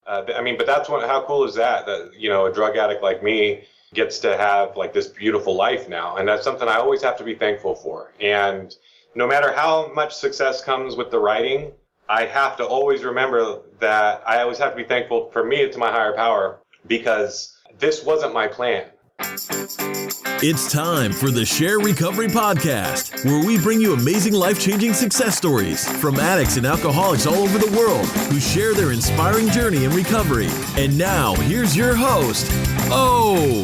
But that's how cool is that, a drug addict like me gets to have like this beautiful life now. And that's something I always have to be thankful for. And no matter how much success comes with the writing, I have to always remember that I always have to be thankful for me to my higher power, because this wasn't my plan. It's time for the Share Recovery Podcast, where we bring you amazing life-changing success stories from addicts and alcoholics all over the world who share their inspiring journey in recovery. And now, here's your host, O.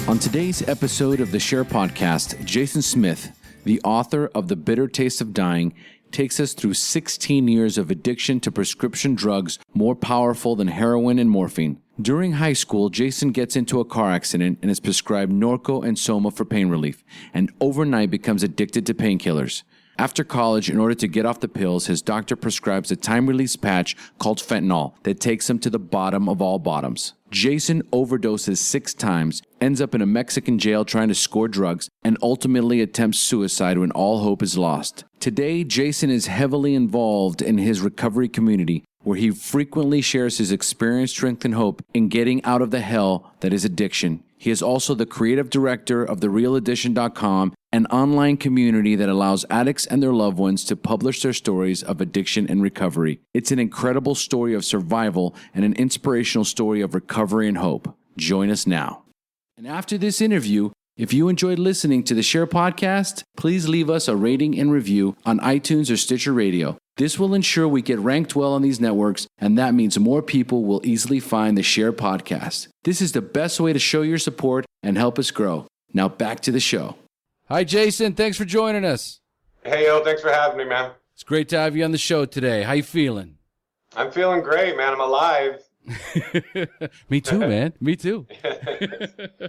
On today's episode of the Share Podcast, Jason Smith, the author of The Bitter Taste of Dying, takes us through 16 years of addiction to prescription drugs more powerful than heroin and morphine. During high school, Jason gets into a car accident and is prescribed Norco and Soma for pain relief, and overnight becomes addicted to painkillers. After college, in order to get off the pills, his doctor prescribes a time-release patch called Fentanyl that takes him to the bottom of all bottoms. Jason overdoses 6 times, ends up in a Mexican jail trying to score drugs, and ultimately attempts suicide when all hope is lost. Today, Jason is heavily involved in his recovery community, where he frequently shares his experience, strength, and hope in getting out of the hell that is addiction. He is also the creative director of therealedition.com, an online community that allows addicts and their loved ones to publish their stories of addiction and recovery. It's an incredible story of survival and an inspirational story of recovery and hope. Join us now. And after this interview, if you enjoyed listening to the Share Podcast, please leave us a rating and review on iTunes or Stitcher Radio. This will ensure we get ranked well on these networks, and that means more people will easily find the Share Podcast. This is the best way to show your support and help us grow. Now back to the show. Hi, Jason. Thanks for joining us. Hey, yo, thanks for having me, man. It's great to have you on the show today. How you feeling? I'm feeling great, man. I'm alive. Me too, man. Me too.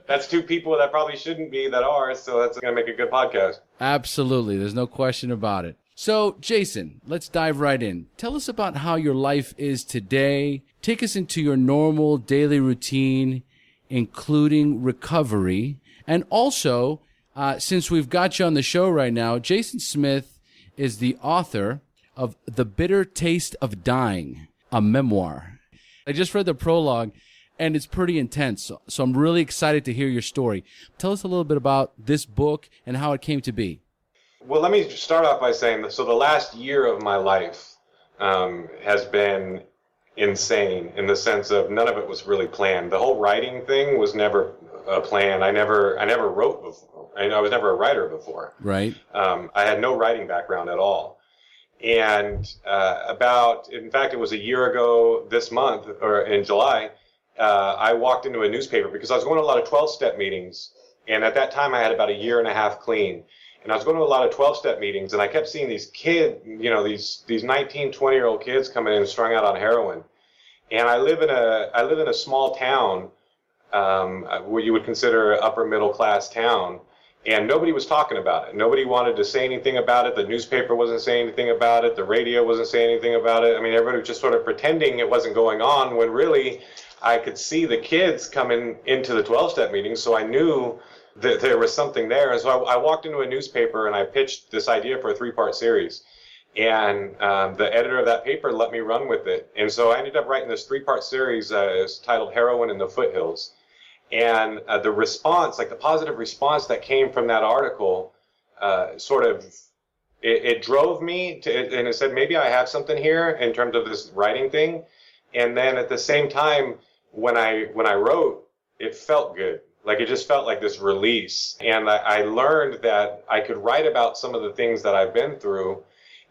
That's 2 people that probably shouldn't be that are, so that's going to make a good podcast. Absolutely. There's no question about it. So, Jason, let's dive right in. Tell us about how your life is today. Take us into your normal daily routine, including recovery. And also, since we've got you on the show right now, Jason Smith is the author of The Bitter Taste of Dying, a memoir. I just read the prologue, and it's pretty intense. So I'm really excited to hear your story. Tell us a little bit about this book and how it came to be. Well, let me start off by saying that, so the last year of my life has been insane in the sense of none of it was really planned. The whole writing thing was never planned. I never wrote before. I was never a writer before. Right. I had no writing background at all. And in fact, it was a year ago this month, or in July, I walked into a newspaper because I was going to a lot of 12-step meetings. And at that time, I had about a year and a half clean. And I was going to a lot of 12-step meetings, and I kept seeing these kids, these 19, 20-year-old kids coming in strung out on heroin. And I live in a small town, where you would consider an upper middle class town, and nobody was talking about it. Nobody wanted to say anything about it. The newspaper wasn't saying anything about it. The radio wasn't saying anything about it. I mean, everybody was just sort of pretending it wasn't going on, when really I could see the kids coming into the 12-step meetings, so I knew that there was something there. And so I walked into a newspaper and I pitched this idea for a 3-part series. And the editor of that paper let me run with it. And so I ended up writing this 3-part series. It's titled Heroin in the Foothills. And the response, like the positive response that came from that article, it drove me to, and it said, maybe I have something here in terms of this writing thing. And then at the same time, when I wrote, it felt good. Like, it just felt like this release. And I learned that I could write about some of the things that I've been through.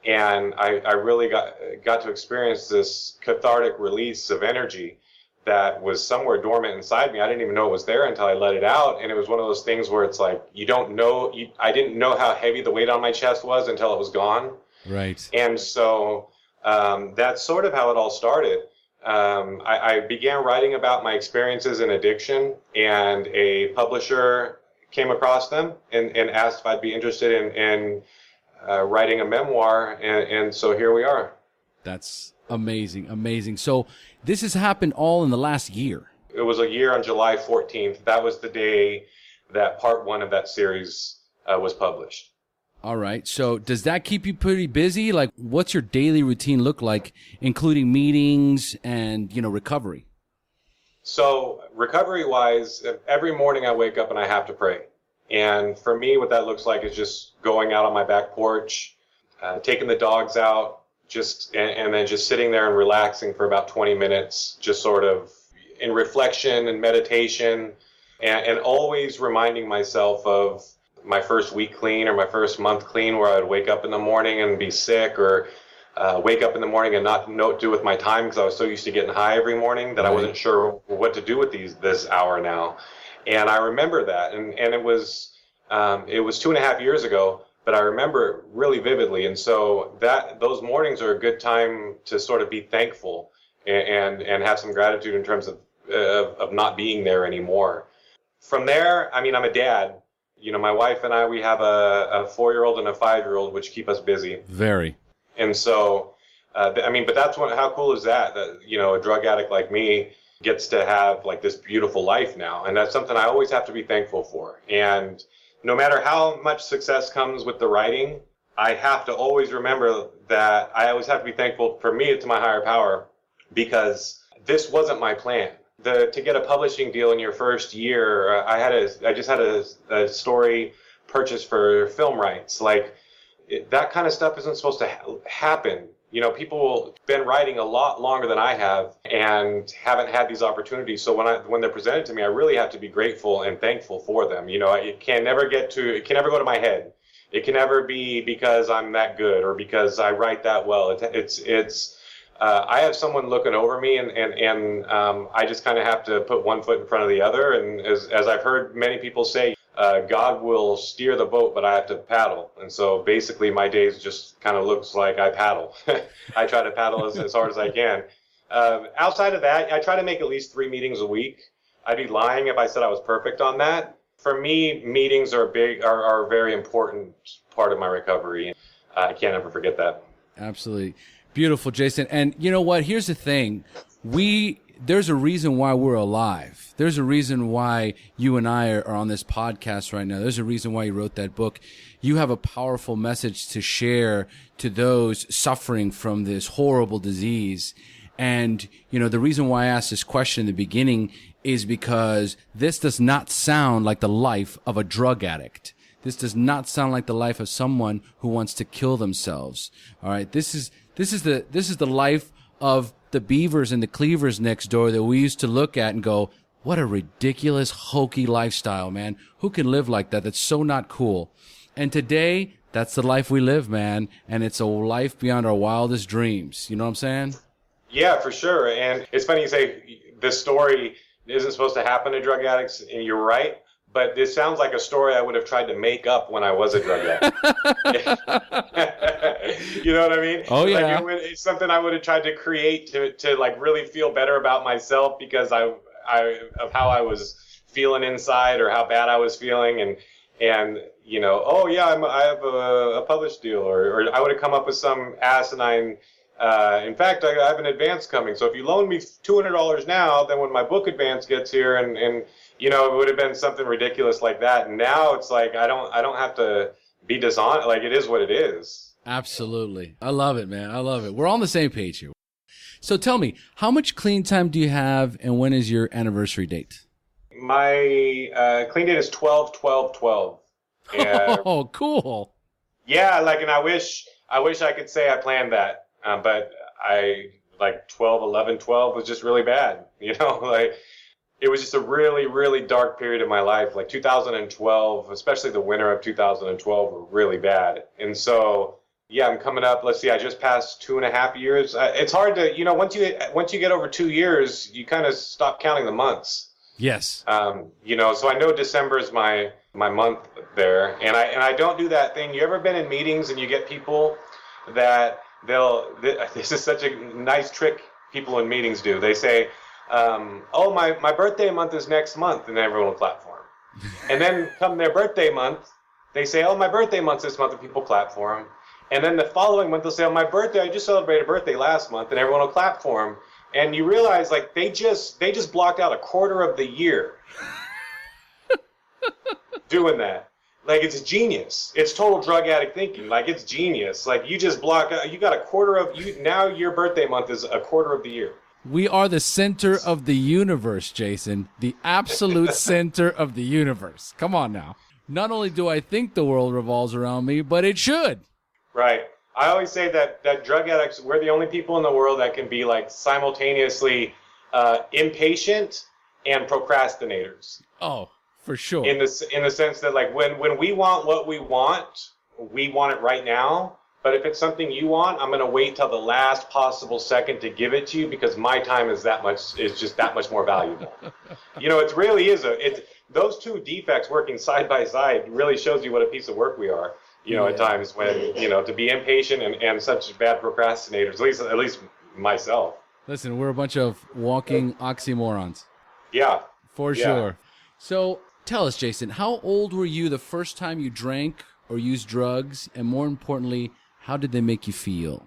And I really got to experience this cathartic release of energy that was somewhere dormant inside me. I didn't even know it was there until I let it out. And it was one of those things where it's like, I didn't know how heavy the weight on my chest was until it was gone. Right. And so that's sort of how it all started. I began writing about my experiences in addiction, and a publisher came across them and asked if I'd be interested in writing a memoir, and so here we are. That's amazing, amazing. So this has happened all in the last year. It was a year on July 14th. That was the day that part 1 of that series was published. All right. So does that keep you pretty busy? Like, what's your daily routine look like, including meetings and, recovery? So recovery-wise, every morning I wake up and I have to pray. And for me, what that looks like is just going out on my back porch, taking the dogs out, and then just sitting there and relaxing for about 20 minutes, just sort of in reflection and meditation, and always reminding myself of my first week clean or my first month clean, where I would wake up in the morning and be sick, or wake up in the morning and not know what to do with my time because I was so used to getting high every morning that I wasn't sure what to do with this hour now. And I remember that, and it was 2.5 years ago, but I remember it really vividly. And so those mornings are a good time to sort of be thankful and have some gratitude in terms of not being there anymore. From there, I mean, I'm a dad. My wife and I, we have a 4-year-old and a 5-year-old, which keep us busy. Very. And so, but that's how cool is that, a drug addict like me gets to have like this beautiful life now. And that's something I always have to be thankful for. And no matter how much success comes with the writing, I have to always remember that I always have to be thankful for me to my higher power, because this wasn't my plan. To get a publishing deal in your first year, I just had a story purchased for film rights. Like, that kind of stuff isn't supposed to happen. People have been writing a lot longer than I have and haven't had these opportunities. So when they're presented to me, I really have to be grateful and thankful for them. It can never go to my head. It can never be because I'm that good or because I write that well. I have someone looking over me, and I just kind of have to put one foot in front of the other. And as I've heard many people say, God will steer the boat, but I have to paddle. And so basically my days just kind of looks like I paddle. I try to paddle as hard as I can. Outside of that, I try to make at least 3 meetings a week. I'd be lying if I said I was perfect on that. For me, meetings are a very important part of my recovery. I can't ever forget that. Absolutely. Beautiful, Jason. And you know what? Here's the thing. There's a reason why we're alive. There's a reason why you and I are on this podcast right now. There's a reason why you wrote that book. You have a powerful message to share to those suffering from this horrible disease. And, the reason why I asked this question in the beginning is because this does not sound like the life of a drug addict. This does not sound like the life of someone who wants to kill themselves. All right. This is the life of the Beavers and the Cleavers next door that we used to look at and go, what a ridiculous, hokey lifestyle, man. Who can live like that? That's so not cool. And today, that's the life we live, man. And it's a life beyond our wildest dreams. You know what I'm saying? Yeah, for sure. And it's funny you say this story isn't supposed to happen to drug addicts, and you're right. But this sounds like a story I would have tried to make up when I was a drug addict. You know what I mean? Oh, yeah. It's something I would have tried to create to like really feel better about myself because of how I was feeling inside or how bad I was feeling. And oh, yeah, I have a published deal. Or I would have come up with some asinine, in fact, I have an advance coming. So if you loan me $200 now, then when my book advance gets here and it would have been something ridiculous like that. And now it's like I don't have to be dishonest. Like, it is what it is. Absolutely. I love it, man. I love it. We're on the same page here. So tell me, how much clean time do you have, and when is your anniversary date? My clean date is 12/12/12. Oh, cool. Yeah, and I wish I could say I planned that, but 12/11/12 was just really bad. It was just a really, really dark period of my life. Like 2012, especially the winter of 2012, were really bad. And so, yeah, I'm coming up. Let's see, I just passed 2.5 years. It's hard to, once you get over 2 years, you kind of stop counting the months. Yes. So I know December is my month there, and I don't do that thing. You ever been in meetings and you get people that this is such a nice trick people in meetings do. They say, oh, my birthday month is next month, and everyone will clap for them. And then come their birthday month, they say, oh, my birthday month's this month, and people clap for them. And then the following month, they'll say, oh, my birthday, I just celebrated a birthday last month, and everyone will clap for them. And you realize, like, they just blocked out a quarter of the year doing that. Like, it's genius. It's total drug addict thinking. Like, it's genius. Like, you just block out. You got a quarter of you now. Your birthday month is a quarter of the year. We are the center of the universe, Jason. The absolute center of the universe. Come on now. Not only do I think the world revolves around me, but it should. Right. I always say that drug addicts, we're the only people in the world that can be like simultaneously impatient and procrastinators. Oh, for sure. In the sense that, like, when we want what we want it right now. But if it's something you want, I'm going to wait till the last possible second to give it to you because my time is just that much more valuable. It really is those two defects working side by side really shows you what a piece of work we are. At times when, to be impatient and such bad procrastinators, at least myself. Listen, we're a bunch of walking oxymorons. Yeah. For sure. So tell us, Jason, how old were you the first time you drank or used drugs? And more importantly, how did they make you feel?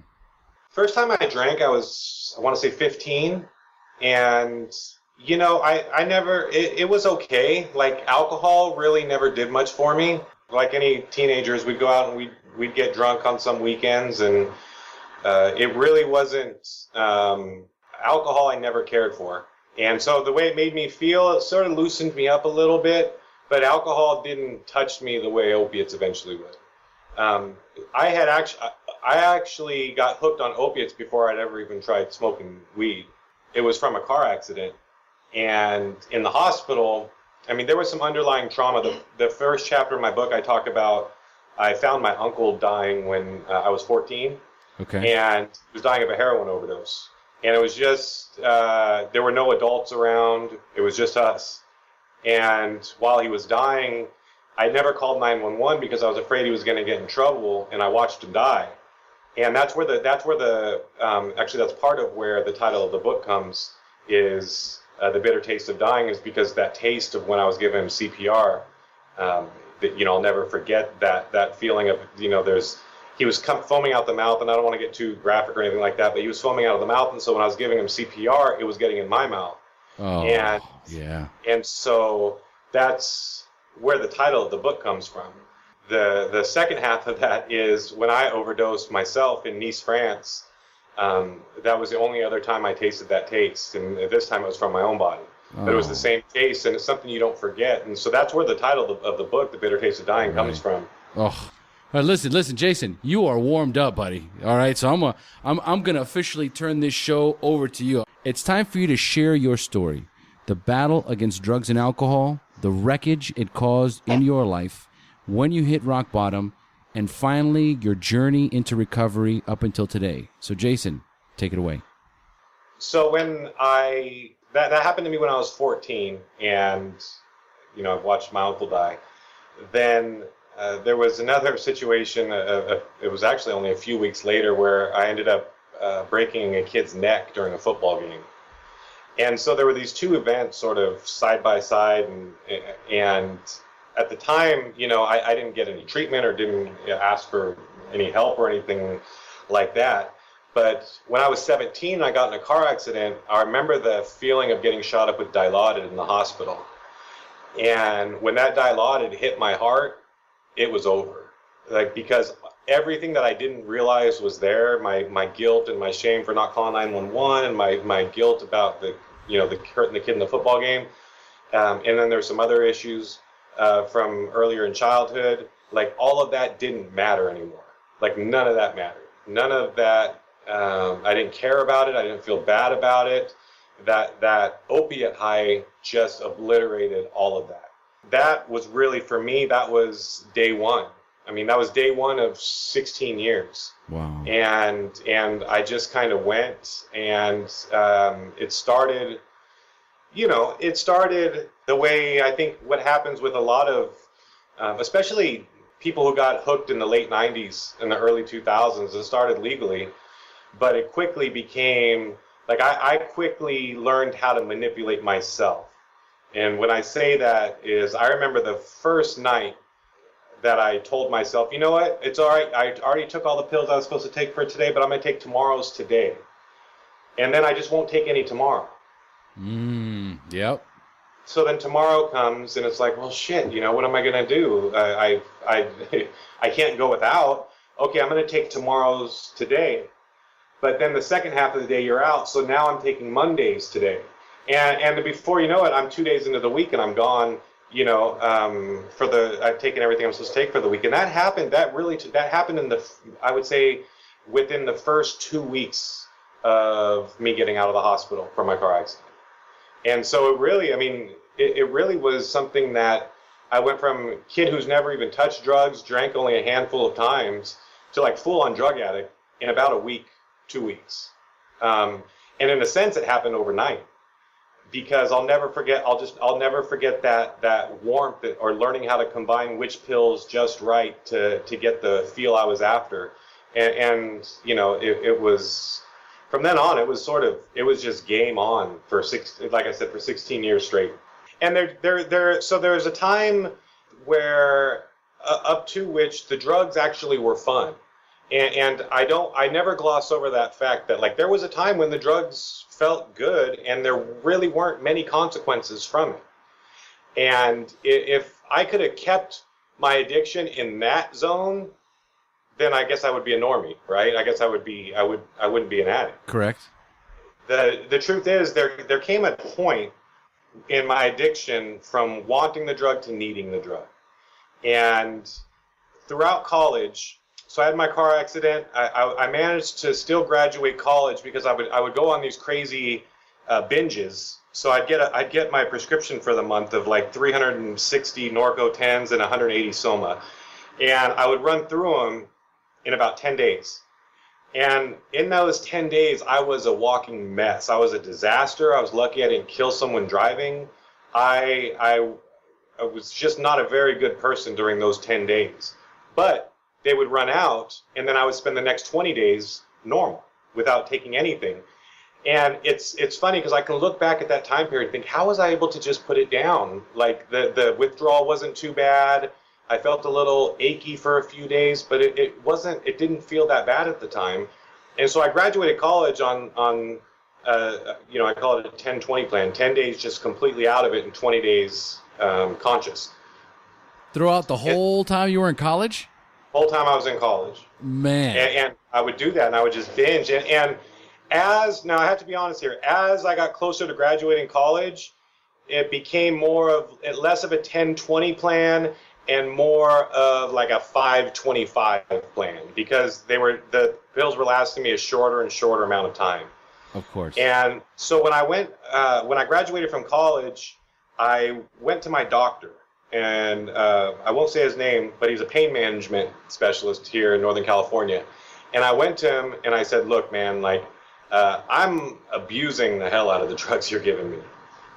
First time I drank, I want to say 15. And, it was okay. Like, alcohol really never did much for me. Like any teenagers, we'd go out and we'd get drunk on some weekends. And it really wasn't alcohol I never cared for. And so the way it made me feel, it sort of loosened me up a little bit. But alcohol didn't touch me the way opiates eventually would. I actually got hooked on opiates before I'd ever even tried smoking weed. It was from a car accident. And in the hospital, there was some underlying trauma. The first chapter of my book, I talk about, I found my uncle dying when I was 14. Okay. And he was dying of a heroin overdose. And it was just, there were no adults around. It was just us. And while he was dying, I never called 911 because I was afraid he was going to get in trouble, and I watched him die. And actually that's part of where the title of the book comes, is The Bitter Taste of Dying, is because that taste of when I was giving him CPR, I'll never forget that feeling of, he was foaming out the mouth, and I don't want to get too graphic or anything like that, but he was foaming out of the mouth, and so when I was giving him CPR, it was getting in my mouth. Oh, yeah. And so that's where the title of the book comes from. The second half of that is when I overdosed myself in Nice, France. That was the only other time I tasted that taste, and this time it was from my own body. But it was the same taste, and it's something you don't forget. And so that's where the title of the book, The Bitter Taste of Dying, comes from. Oh, all right, listen, Jason, you are warmed up, buddy. All right, so I'm gonna officially turn this show over to you. It's time for you to share your story, the battle against drugs and alcohol, the wreckage it caused in your life, when you hit rock bottom, and finally your journey into recovery up until today. So, Jason, take it away. So when that happened to me when I was 14, and I watched my uncle die. Then there was another situation. It was actually only a few weeks later where I ended up breaking a kid's neck during a football game. And so there were these two events sort of side by side, and at the time, I didn't get any treatment or didn't ask for any help or anything like that. But when I was 17, I got in a car accident. I remember the feeling of getting shot up with Dilaudid in the hospital. And when that Dilaudid hit my heart, it was over. Because everything that I didn't realize was there, my guilt and my shame for not calling 911, and my guilt about the hurting the kid in the football game, and then there's some other issues from earlier in childhood. All of that didn't matter anymore. None of that mattered. None of that. I didn't care about it. I didn't feel bad about it. That opiate high just obliterated all of that. That was really, for me, that was day one. That was day one of 16 years. Wow. And I just kind of went, and it started, it started the way I think what happens with a lot of, especially people who got hooked in the late 90s and the early 2000s, it started legally, but it quickly became, I quickly learned how to manipulate myself. And when I say that is, I remember the first night that I told myself, you know what, it's all right. I already took all the pills I was supposed to take for today, but I'm going to take tomorrow's today. And then I just won't take any tomorrow. Yep. so then tomorrow comes, and it's like, well, shit, what am I going to do? I can't go without. Okay, I'm going to take tomorrow's today. But then the second half of the day, you're out. So now I'm taking Mondays today. And before you know it, I'm 2 days into the week, and I'm gone, I've taken everything I'm supposed to take for the week. And that happened in I would say, within the first 2 weeks of me getting out of the hospital from my car accident. And so it really was something that I went from a kid who's never even touched drugs, drank only a handful of times, to like full-on drug addict in about a week, 2 weeks. And in a sense, it happened overnight, because I'll never forget that warmth, or learning how to combine which pills just right to get the feel I was after. And it was, from then on, it was just game on for 16 years straight. And so there's a time where up to which the drugs actually were fun. And I never gloss over that fact that, like, there was a time when the drugs felt good and there really weren't many consequences from it. And if I could have kept my addiction in that zone, then I guess I would be a normie, right? I guess I wouldn't be an addict. Correct. The truth is, there came a point in my addiction from wanting the drug to needing the drug. And throughout college, so I had my car accident. I managed to still graduate college because I would go on these crazy binges. So I'd get my prescription for the month of like 360 Norco 10s and 180 Soma, and I would run through them in about 10 days. And in those 10 days, I was a walking mess. I was a disaster. I was lucky I didn't kill someone driving. I was just not a very good person during those 10 days. But they would run out, and then I would spend the next 20 days normal, without taking anything. And it's funny, because I can look back at that time period and think, how was I able to just put it down? Like, the withdrawal wasn't too bad. I felt a little achy for a few days, but it didn't feel that bad at the time. And so I graduated college on I call it a 10-20 plan, 10 days just completely out of it and 20 days conscious. Throughout the whole time you were in college? Whole time I was in college. Man. And I would do that, and I would just binge. And now I have to be honest here, as I got closer to graduating college, it became less of a 10-20 plan and more of like a 5-25 plan, because the pills were lasting me a shorter and shorter amount of time. Of course. And so when I graduated from college, I went to my doctor. And I won't say his name, but he's a pain management specialist here in Northern California. And I went to him and I said, look, man, like, I'm abusing the hell out of the drugs you're giving me.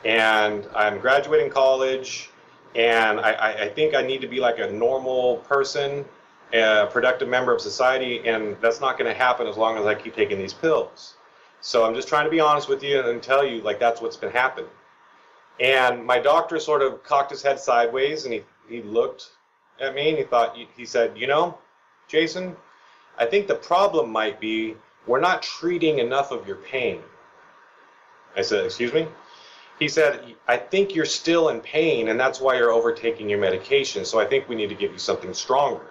And I'm graduating college, and I think I need to be like a normal person, a productive member of society, and that's not going to happen as long as I keep taking these pills. So I'm just trying to be honest with you and tell you, like, that's what's been happening. And my doctor sort of cocked his head sideways, and he looked at me, and he said, Jason, I think the problem might be we're not treating enough of your pain. I said, excuse me? He said, I think you're still in pain, and that's why you're overtaking your medication, so I think we need to give you something stronger.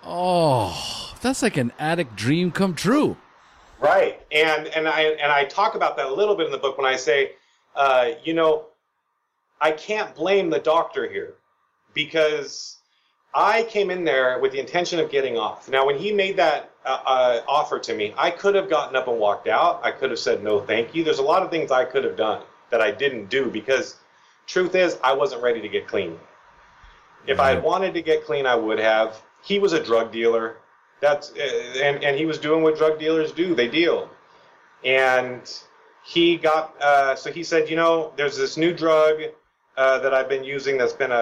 Oh, that's like an addict dream come true. Right. And I talk about that a little bit in the book when I say, I can't blame the doctor here, because I came in there with the intention of getting off. Now, when he made that offer to me, I could have gotten up and walked out. I could have said no thank you. There's a lot of things I could have done that I didn't do, because truth is, I wasn't ready to get clean. If I had wanted to get clean, I would have. He was a drug dealer. And he was doing what drug dealers do. They deal. And he got, so he said, there's this new drug that I've been using that's been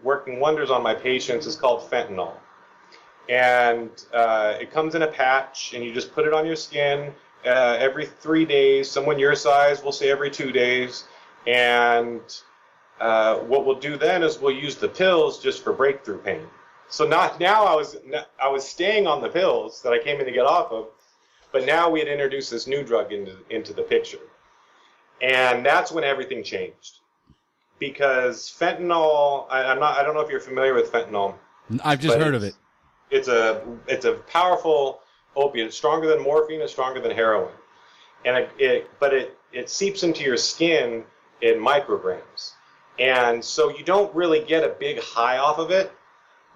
working wonders on my patients. It's called fentanyl. And it comes in a patch, and you just put it on your skin every 3 days. Someone your size will say every 2 days. And what we'll do then is we'll use the pills just for breakthrough pain. So now I was staying on the pills that I came in to get off of, but now we had introduced this new drug into the picture. And that's when everything changed. because fentanyl, I don't know if you're familiar with fentanyl. I've just heard of it. It's a powerful opiate. It's stronger than morphine. It's stronger than heroin, and it seeps into your skin in micrograms, and so you don't really get a big high off of it,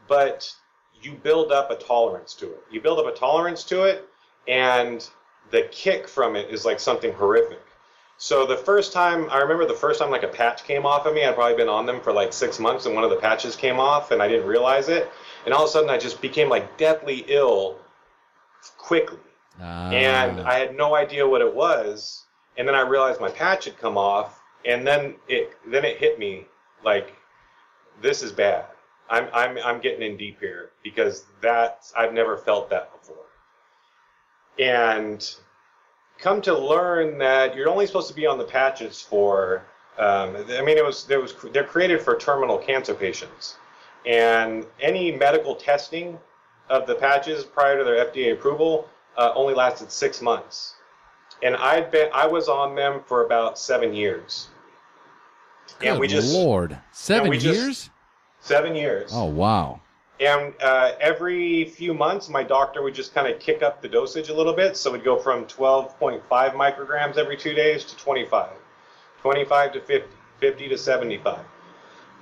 but you build up a tolerance to it. And the kick from it is like something horrific. So I remember the first time like a patch came off of me. I'd probably been on them for like 6 months, and one of the patches came off, and I didn't realize it. And all of a sudden, I just became like deathly ill quickly. And I had no idea what it was. And then I realized my patch had come off, and then it hit me like, this is bad. I'm getting in deep here, because I've never felt that before. And come to learn that you're only supposed to be on the patches for, they're created for terminal cancer patients. And any medical testing of the patches prior to their FDA approval only lasted 6 months. And I was on them for about 7 years. Good Lord. 7 years? 7 years. Oh, wow. And every few months, my doctor would just kind of kick up the dosage a little bit. So we'd go from 12.5 micrograms every 2 days to 25 to 50 to 75.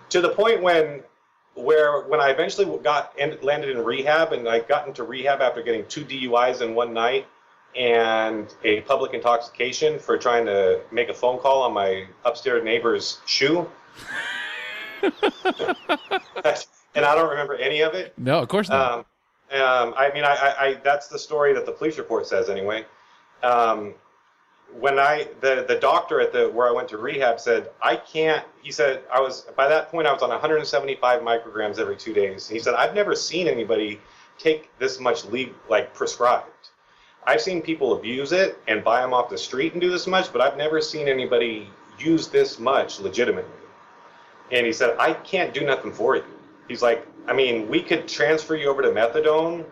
To the point when I eventually landed in rehab, and I got into rehab after getting 2 DUIs in one night and a public intoxication for trying to make a phone call on my upstairs neighbor's shoe. And I don't remember any of it. No, of course not. I that's the story that the police report says anyway. When the doctor where I went to rehab said, he said, by that point I was on 175 micrograms every 2 days. He said, I've never seen anybody take this much prescribed. I've seen people abuse it and buy them off the street and do this much, but I've never seen anybody use this much legitimately. And he said, I can't do nothing for you. He's like, we could transfer you over to methadone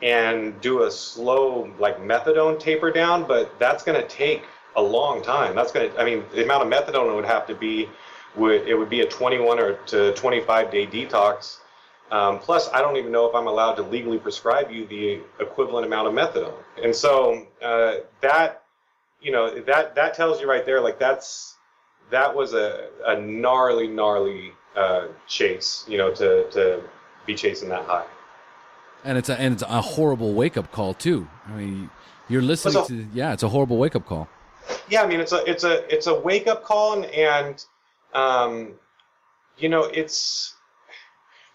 and do a slow methadone taper down, but that's going to take a long time. The amount of methadone it would have to be, it would be a 21 or to 25 day detox. Plus, I don't even know if I'm allowed to legally prescribe you the equivalent amount of methadone. And so that tells you right there, that was a gnarly chase, to be chasing that high. And it's a horrible wake up call too. You're listening to it's a horrible wake up call. Yeah, it's a wake up call, and it's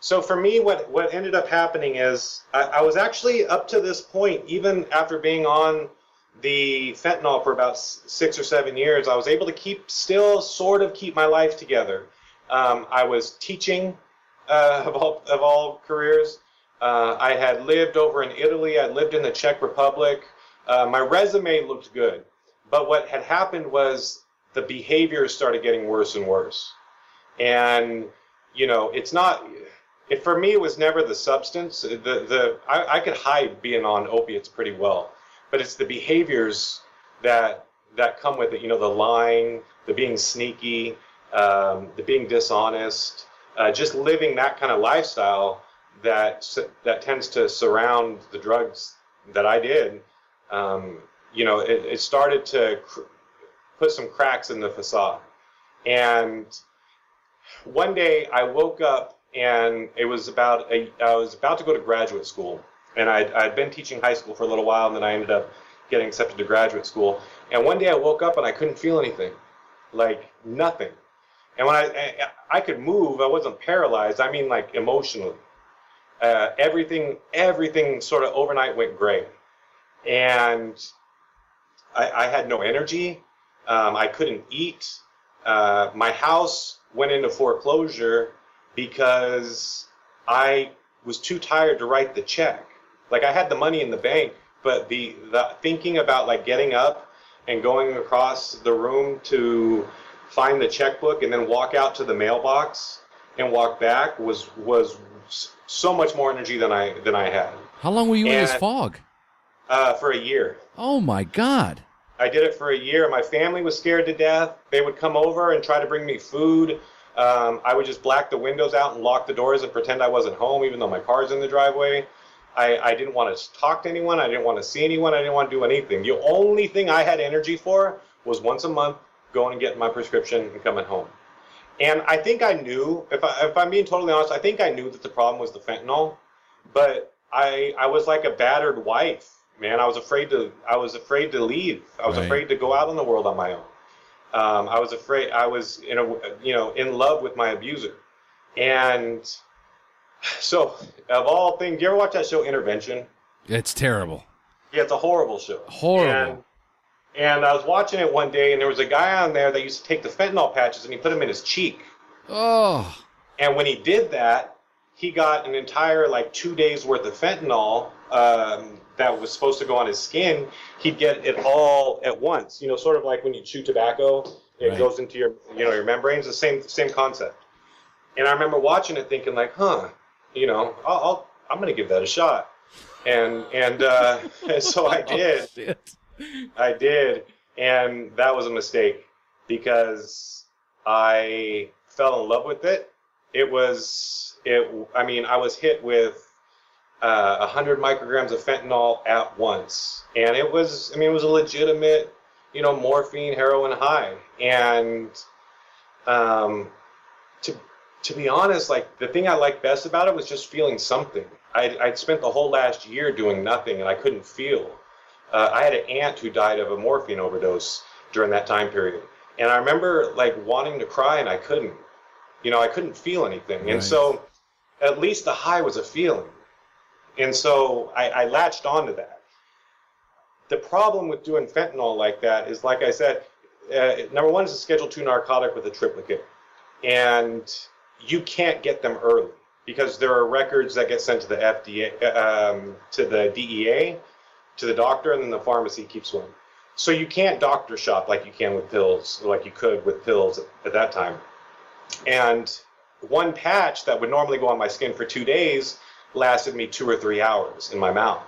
so for me what ended up happening is I was actually up to this point, even after being on the fentanyl for about 6 or 7 years, I was able to still sort of keep my life together. I was teaching of all careers. I had lived over in Italy. I lived in the Czech Republic. My resume looked good. But what had happened was the behaviors started getting worse and worse. And, for me, it was never the substance. I could hide being on opiates pretty well. But it's the behaviors that come with it, the lying, the being sneaky, the being dishonest, just living that kind of lifestyle that tends to surround the drugs that I did. It started to put some cracks in the facade. And one day I woke up, and it was I was about to go to graduate school. And I'd been teaching high school for a little while, and then I ended up getting accepted to graduate school. And one day I woke up and I couldn't feel anything, nothing. And when I could move, I wasn't paralyzed. Emotionally. Everything sort of overnight went gray. And I had no energy. I couldn't eat. My house went into foreclosure because I was too tired to write the check. I had the money in the bank, but the thinking about getting up and going across the room to find the checkbook and then walk out to the mailbox and walk back was so much more energy than I had. How long were you in this fog? For a year. Oh my God. I did it for a year. My family was scared to death. They would come over and try to bring me food. I would just black the windows out and lock the doors and pretend I wasn't home, even though my car's in the driveway. I didn't want to talk to anyone. I didn't want to see anyone. I didn't want to do anything. The only thing I had energy for was once a month going and getting my prescription and coming home. And I think I knew, if I'm being totally honest, I think I knew that the problem was the fentanyl, but I was like a battered wife, man. I was afraid to leave. I was afraid to go out in the world on my own. I was afraid. I was in love with my abuser. And so, of all things, do you ever watch that show Intervention? It's terrible. Yeah, it's a horrible show. Horrible. And I was watching it one day, and there was a guy on there that used to take the fentanyl patches and he put them in his cheek. Oh. And when he did that, he got an entire 2 days worth of fentanyl that was supposed to go on his skin. He'd get it all at once. Sort of like when you chew tobacco, it goes into your membranes. The same concept. And I remember watching it, thinking I'm gonna give that a shot. And so I did. Shit. I did, and that was a mistake because I fell in love with it. I was hit with 100 micrograms of fentanyl at once, and it was a legitimate, morphine, heroin high. And to be honest, the thing I liked best about it was just feeling something. I'd spent the whole last year doing nothing, and I couldn't feel. I had an aunt who died of a morphine overdose during that time period. And I remember wanting to cry, and I couldn't. I couldn't feel anything. Right. And so at least the high was a feeling. And so I latched onto that. The problem with doing fentanyl like that is, like I said, number one, is a Schedule II narcotic with a triplicate. And you can't get them early because there are records that get sent to the FDA, to the DEA, to the doctor, and then the pharmacy keeps one. So you can't doctor shop like you can with pills, or like you could with pills at that time. And one patch that would normally go on my skin for 2 days lasted me 2 or 3 hours in my mouth.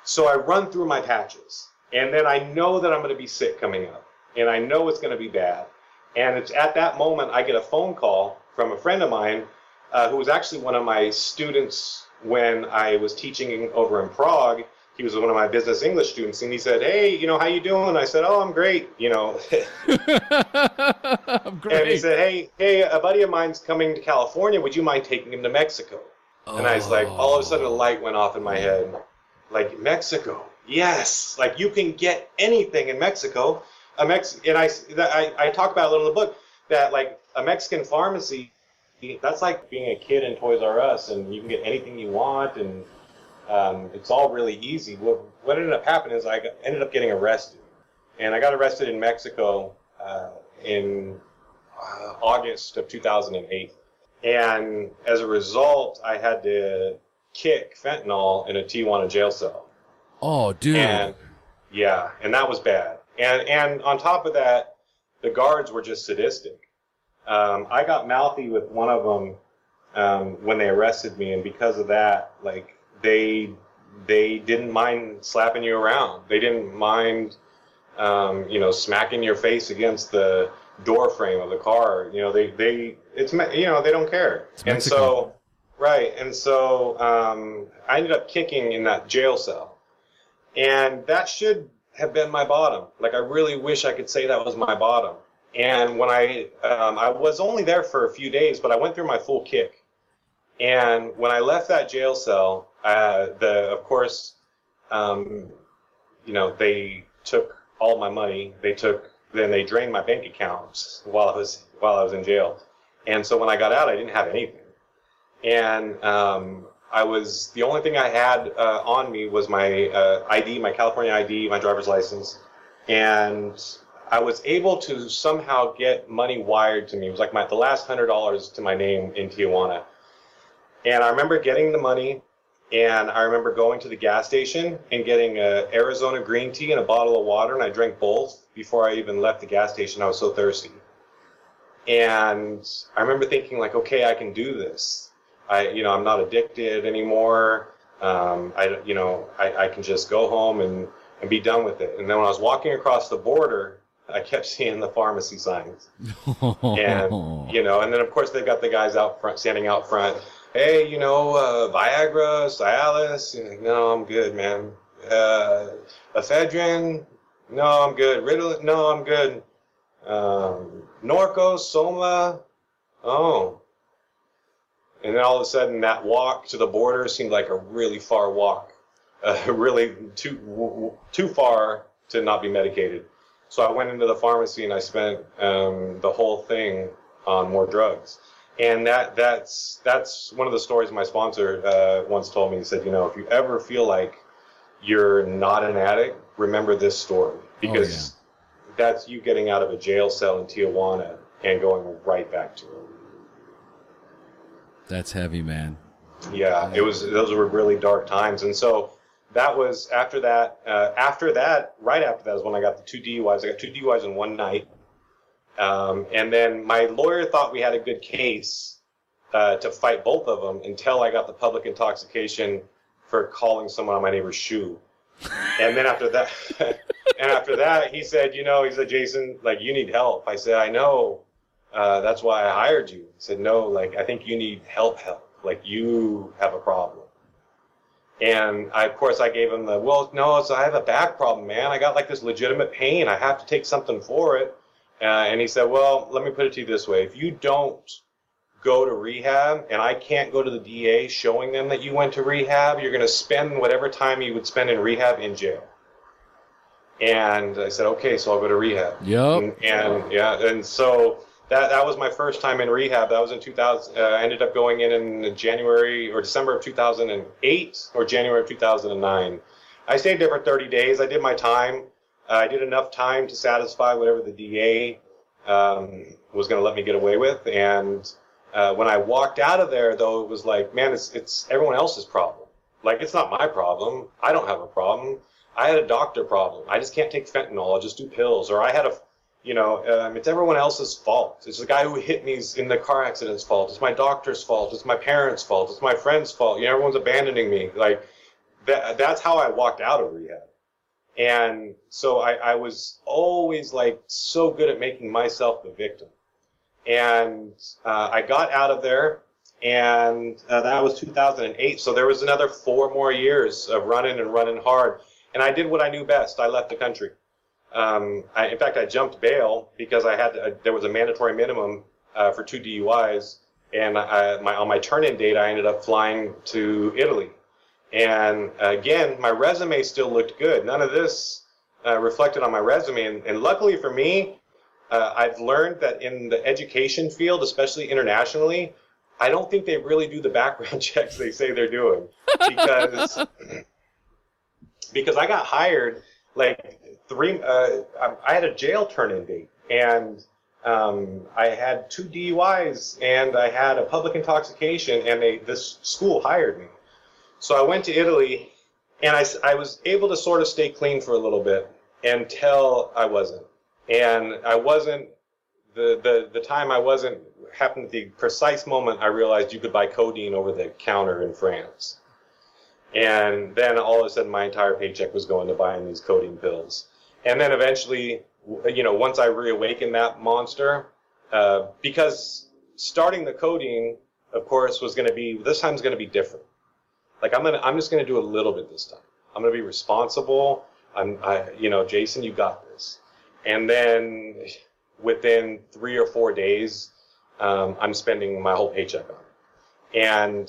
So I run through my patches, and then I know that I'm going to be sick coming up, and I know it's going to be bad. And it's at that moment I get a phone call from a friend of mine who was actually one of my students when I was teaching over in Prague. He was one of my business English students, and he said, "Hey, how you doing?" I said, "Oh, I'm great." I'm great. And he said, "Hey, a buddy of mine's coming to California. Would you mind taking him to Mexico?" And I was like, all of a sudden a light went off in my head. Mexico, yes. You can get anything in Mexico. And I talk about a little in the book that a Mexican pharmacy, that's like being a kid in Toys R Us, and you can get anything you want, and it's all really easy. What ended up happening is I ended up getting arrested. And I got arrested in Mexico in August of 2008. And as a result, I had to kick fentanyl in a Tijuana jail cell. Oh, dude. And that was bad. And on top of that, the guards were just sadistic. I got mouthy with one of them when they arrested me, and because of that, they didn't mind slapping you around. They didn't mind, smacking your face against the door frame of the car. They don't care. And so, I ended up kicking in that jail cell, and that should have been my bottom. I really wish I could say that was my bottom. And when I was only there for a few days, but I went through my full kick. And when I left that jail cell, they took all my money. Then they drained my bank accounts while I was in jail. And so when I got out, I didn't have anything. And the only thing I had on me was my ID, my California ID, my driver's license. And I was able to somehow get money wired to me. It was the last $100 to my name in Tijuana. And I remember getting the money, and I remember going to the gas station and getting a Arizona green tea and a bottle of water, and I drank both before I even left the gas station. I was so thirsty. And I remember thinking okay, I can do this. I'm not addicted anymore. I can just go home and be done with it. And then when I was walking across the border I kept seeing the pharmacy signs. And, and then of course they've got the guys out front, standing out front. Hey, Viagra, Cialis. No, I'm good, man. Ephedrine. No, I'm good. Ritalin. No, I'm good. Norco, Soma. Oh. And then all of a sudden that walk to the border seemed like a really far walk. Really too far to not be medicated. So I went into the pharmacy and I spent the whole thing on more drugs. And that's one of the stories my sponsor once told me. He said, if you ever feel like you're not an addict, remember this story. Because that's you getting out of a jail cell in Tijuana and going right back to it. That's heavy, man. Yeah, those were really dark times. And so that was after that, right after that is when I got the 2 DUIs. I got 2 DUIs in one night. And then my lawyer thought we had a good case to fight both of them until I got the public intoxication for calling someone on my neighbor's shoe. And then after that, he said, Jason, like, you need help. I said, I know. That's why I hired you. He said, no, like, I think you need help. Like, you have a problem. And of course I gave him so I have a back problem, man. I got like this legitimate pain. I have to take something for it. And he said, well, let me put it to you this way. If you don't go to rehab and I can't go to the DA showing them that you went to rehab, you're going to spend whatever time you would spend in rehab in jail. And I said, okay, so I'll go to rehab. Yep. And so that was my first time in rehab. That was in 2000. I ended up going in January or December of 2008 or January of 2009. I stayed there for 30 days. I did my time. I did enough time to satisfy whatever the DA was going to let me get away with. And when I walked out of there, though, it was like, man, it's everyone else's problem. Like, it's not my problem. I don't have a problem. I had a doctor problem. I just can't take fentanyl. I'll just do pills. Or I had it's everyone else's fault. It's the guy who hit me in the car accident's fault. It's my doctor's fault. It's my parents' fault. It's my friend's fault. Everyone's abandoning me. Like, that's how I walked out of rehab. And so I was always like so good at making myself the victim. And I got out of there, and that was 2008. So there was another 4 more years of running hard. And I did what I knew best. I left the country. In fact, I jumped bail because there was a mandatory minimum for 2 DUIs. And on my turn-in date, I ended up flying to Italy. And again, my resume still looked good. None of this reflected on my resume. And luckily for me, I've learned that in the education field, especially internationally, I don't think they really do the background checks they say they're doing. Because I got hired like I had a jail turn-in date. And I had 2 DUIs and I had a public intoxication, and this school hired me. So I went to Italy, and I was able to sort of stay clean for a little bit until I wasn't. And I wasn't, the time I wasn't, happened at the precise moment I realized you could buy codeine over the counter in France. And then all of a sudden my entire paycheck was going to buying these codeine pills. And then eventually, once I reawakened that monster, because starting the codeine, of course, this time's going to be different. Like, I'm just going to do a little bit this time. I'm going to be responsible. Jason, you got this. And then within 3 or 4 days, I'm spending my whole paycheck on it. And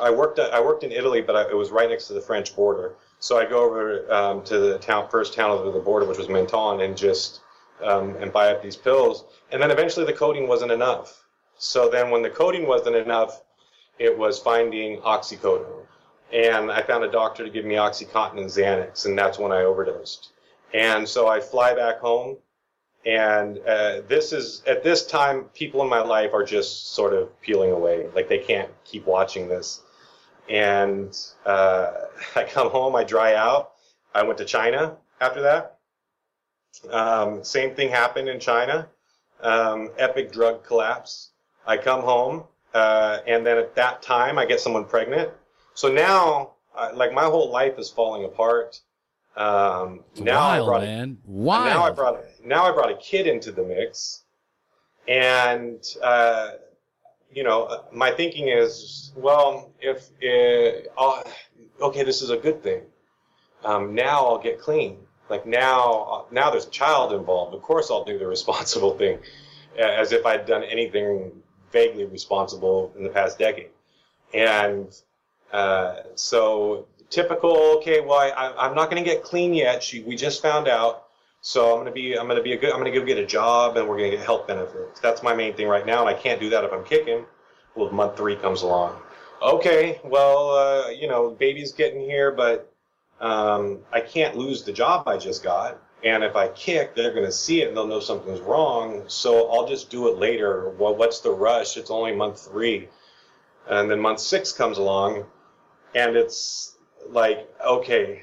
I worked in Italy, but it was right next to the French border. So I go over to the first town over the border, which was Menton, and just and buy up these pills. And then eventually the codeine wasn't enough. So then when the codeine wasn't enough, it was finding oxycodone. And I found a doctor to give me OxyContin and Xanax, and that's when I overdosed. And so I fly back home, and at this time, people in my life are just sort of peeling away. Like, they can't keep watching this. And I come home, I dry out. I went to China after that. Same thing happened in China. Epic drug collapse. I come home. And then at that time, I get someone pregnant. So now, like, my whole life is falling apart. Now I Wild, brought man. Now I Wild. brought a kid into the mix, and my thinking is, well, if okay, this is a good thing. Now I'll get clean. Like now there's a child involved. Of course, I'll do the responsible thing, as if I'd done anything vaguely responsible in the past decade. And so typical. Okay, well, I'm not going to get clean yet. We just found out. So I'm going to go get a job, and we're going to get health benefits. That's my main thing right now, and I can't do that if I'm kicking. Well, month 3 comes along. Okay, well, baby's getting here, but I can't lose the job I just got. And if I kick, they're going to see it and they'll know something's wrong. So I'll just do it later. Well, what's the rush? It's only month 3. And then month 6 comes along, and it's like, okay,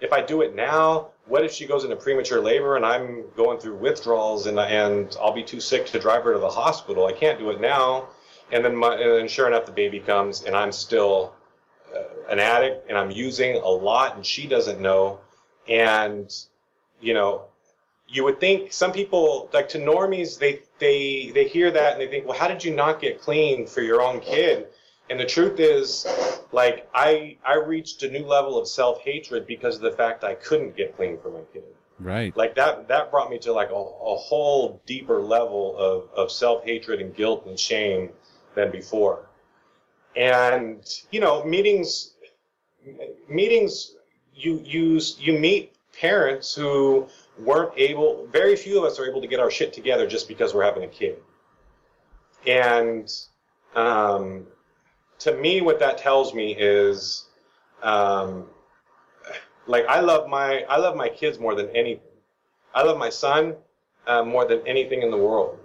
if I do it now, what if she goes into premature labor and I'm going through withdrawals and I'll be too sick to drive her to the hospital? I can't do it now. And then sure enough, the baby comes and I'm still an addict and I'm using a lot and she doesn't know. And, you would think some people, like to normies, they hear that and they think, well, how did you not get clean for your own kid? And the truth is, like, I reached a new level of self-hatred because of the fact I couldn't get clean for my kid. Right. Like that brought me to like a whole deeper level of self-hatred and guilt and shame than before. And, meetings, you meet parents who weren't able, very few of us are able to get our shit together just because we're having a kid. And, to me, what that tells me is, like, I love my kids more than anything. I love my son more than anything in the world.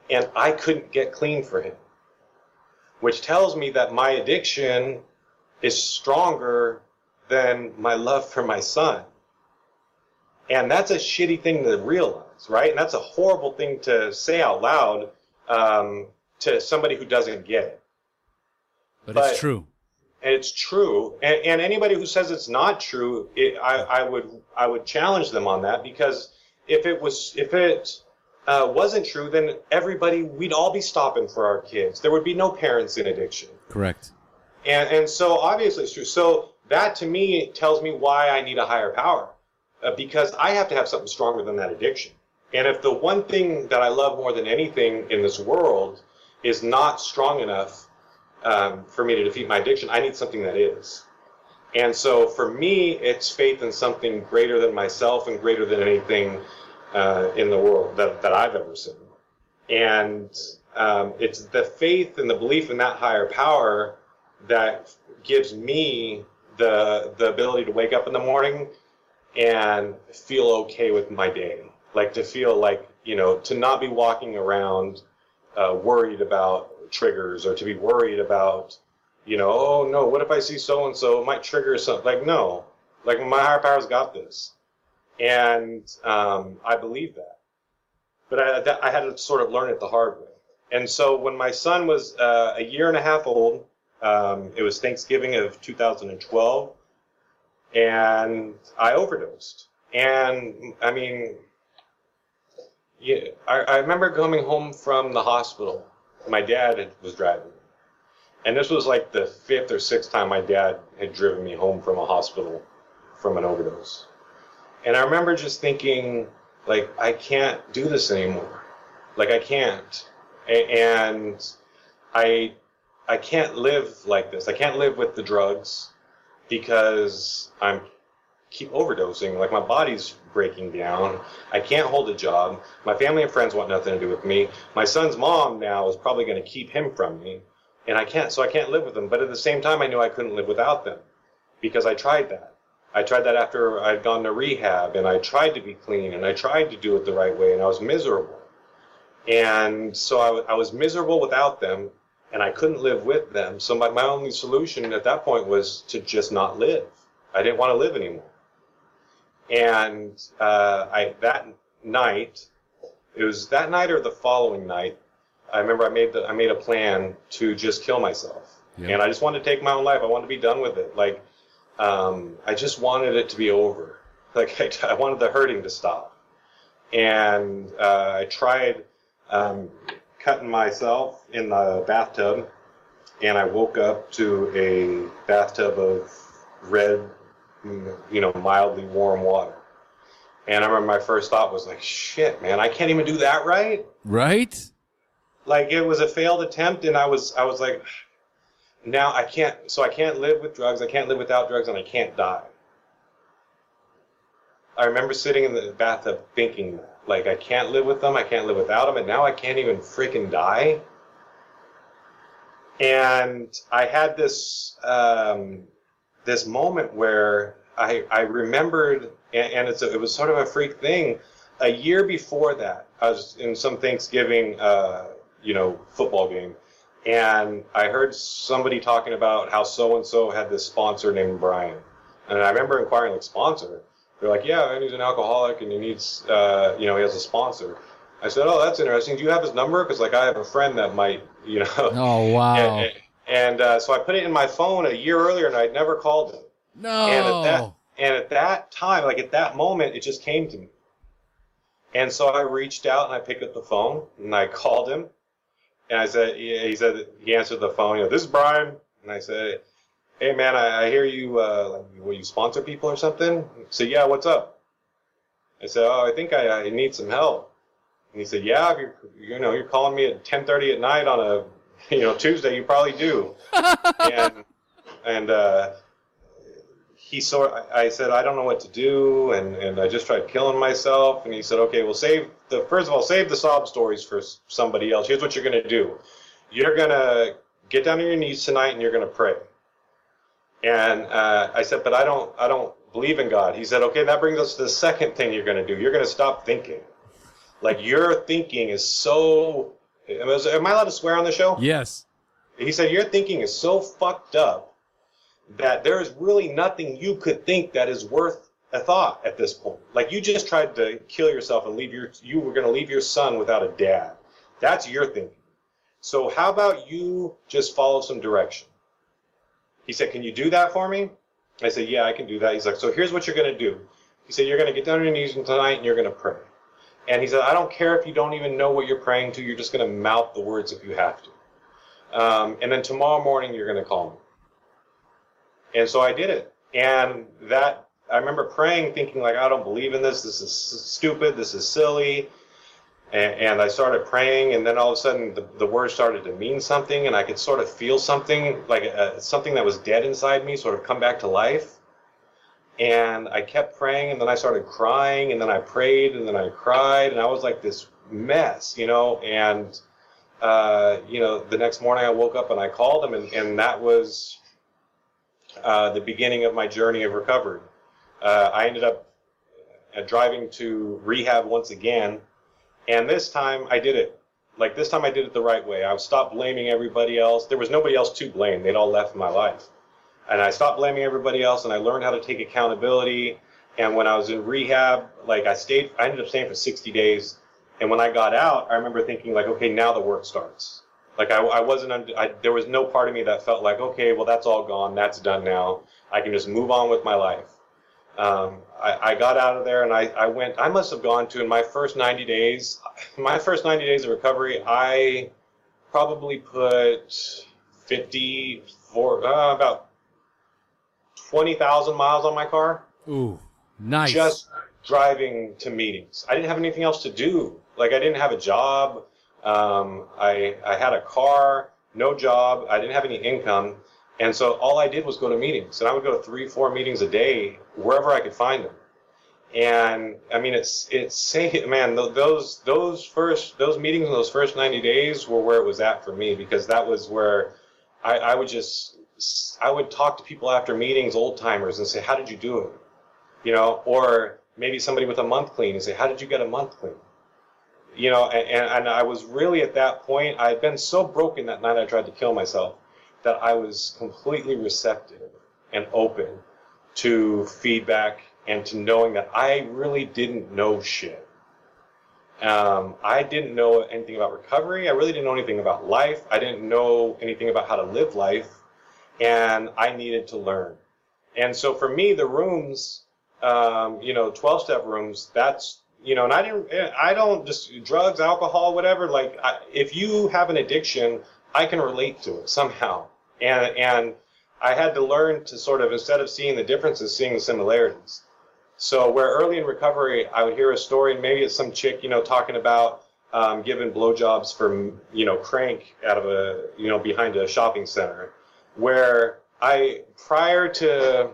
And I couldn't get clean for him, which tells me that my addiction is stronger than my love for my son. And that's a shitty thing to realize, right? And that's a horrible thing to say out loud to somebody who doesn't get it. But it's true. And it's true. And anybody who says it's not true, I would challenge them on that, because if it wasn't true, then we'd all be stopping for our kids. There would be no parents in addiction. Correct. And so obviously it's true. So that to me tells me why I need a higher power, because I have to have something stronger than that addiction. And if the one thing that I love more than anything in this world is not strong enough for me to defeat my addiction, I need something that is. And so for me, it's faith in something greater than myself and greater than anything in the world that I've ever seen. And it's the faith and the belief in that higher power that gives me the ability to wake up in the morning and feel okay with my day. Like to feel like, to not be walking around worried about triggers, or to be worried about, oh no, what if I see so-and-so, it might trigger something. Like, no, like my higher power's got this. And I believe that. But I had to sort of learn it the hard way. And so when my son was a year and a half old, it was Thanksgiving of 2012, and I overdosed. And I mean, I remember coming home from the hospital. My dad was driving. And this was like the 5th or 6th time my dad had driven me home from a hospital from an overdose. And I remember just thinking, like, I can't do this anymore. Like, I can't. And I can't live like this. I can't live with the drugs because I'm keep overdosing. Like, my body's breaking down. I can't hold a job. My family and friends want nothing to do with me. My son's mom now is probably going to keep him from me. And I can't live with them. But at the same time, I knew I couldn't live without them, because I tried that. I tried that after I'd gone to rehab, and I tried to be clean, and I tried to do it the right way, and I was miserable. And so I was miserable without them, and I couldn't live with them. So my only solution at that point was to just not live. I didn't want to live anymore. And that night, it was that night or the following night, I remember I made a plan to just kill myself. Yep. And I just wanted to take my own life. I wanted to be done with it. Like, I just wanted it to be over. Like I wanted the hurting to stop. And I tried cutting myself in the bathtub, and I woke up to a bathtub of red, mildly warm water. And I remember my first thought was like, shit, man, I can't even do that right? Right? Like, it was a failed attempt, and I was like, now I can't live with drugs, I can't live without drugs, and I can't die. I remember sitting in the bathtub thinking that. Like, I can't live with them, I can't live without them, and now I can't even freaking die. And I had this this moment where I remembered, and it was sort of a freak thing. A year before that, I was in some Thanksgiving, football game, and I heard somebody talking about how so-and-so had this sponsor named Brian. And I remember inquiring, like, sponsor? They're like, yeah, and he's an alcoholic, and he needs, he has a sponsor. I said, oh, that's interesting. Do you have his number? Because, like, I have a friend that might, Oh, wow. And so I put it in my phone a year earlier, and I'd never called him. No. And at that time, like, at that moment, it just came to me. And so I reached out, and I picked up the phone, and I called him. And I said, he answered the phone, this is Brian. And I said, hey, man, I hear you, will you sponsor people or something? He said, yeah, what's up? I said, oh, I think I need some help. And he said, yeah, if you're calling me at 10:30 at night on a, Tuesday, you probably do. and I said, I don't know what to do, and I just tried killing myself. And he said, okay, well, save the sob stories for somebody else. Here's what you're going to do. You're going to get down on your knees tonight, and you're going to pray. And I said, but I don't believe in God. He said, okay, that brings us to the second thing you're going to do. You're going to stop thinking. Like, your thinking is so... Am I allowed to swear on the show? Yes. He said, your thinking is so fucked up that there is really nothing you could think that is worth a thought at this point. Like, you just tried to kill yourself and you were going to leave your son without a dad. That's your thinking. So how about you just follow some direction? He said, can you do that for me? I said, yeah, I can do that. He's like, so here's what you're going to do. He said, you're going to get down on your knees tonight and you're going to pray. And he said, I don't care if you don't even know what you're praying to. You're just going to mouth the words if you have to. And then tomorrow morning, you're going to call me. And so I did it. And I remember praying, thinking, like, I don't believe in this. This is stupid. This is silly. And I started praying, and then all of a sudden the words started to mean something, and I could sort of feel something, like something that was dead inside me sort of come back to life. And I kept praying, and then I started crying, and then I prayed, and then I cried, and I was like this mess, and, the next morning I woke up and I called him, and that was the beginning of my journey of recovery. I ended up driving to rehab once again, and this time I did it. Like, this time I did it the right way. I stopped blaming everybody else. There was nobody else to blame. They'd all left my life. And I stopped blaming everybody else, and I learned how to take accountability. And when I was in rehab, like, I ended up staying for 60 days. And when I got out, I remember thinking, like, okay, now the work starts. Like, there was no part of me that felt like, okay, well, that's all gone. That's done now. I can just move on with my life. I got out of there, and I must have gone to, in my first 90 days of recovery, I probably put about 20,000 miles on my car. Ooh, nice. Just driving to meetings. I didn't have anything else to do. Like, I didn't have a job. I had a car, no job. I didn't have any income. And so all I did was go to meetings. And I would go to 3-4 meetings a day, wherever I could find them. And I mean, those meetings in those first 90 days were where it was at for me, because that was where I would talk to people after meetings, old timers, and say, how did you do it? Or maybe somebody with a month clean and say, how did you get a month clean? And I was really at that point, I had been so broken that night I tried to kill myself, that I was completely receptive and open to feedback and to knowing that I really didn't know shit. I didn't know anything about recovery. I really didn't know anything about life. I didn't know anything about how to live life. And I needed to learn. And so for me, the rooms, 12-step rooms, that's, and I don't just drugs, alcohol, whatever. Like, if you have an addiction, I can relate to it somehow. And I had to learn to sort of, instead of seeing the differences, seeing the similarities. So where early in recovery, I would hear a story, and maybe it's some chick, talking about giving blowjobs for, crank out of behind a shopping center, where prior to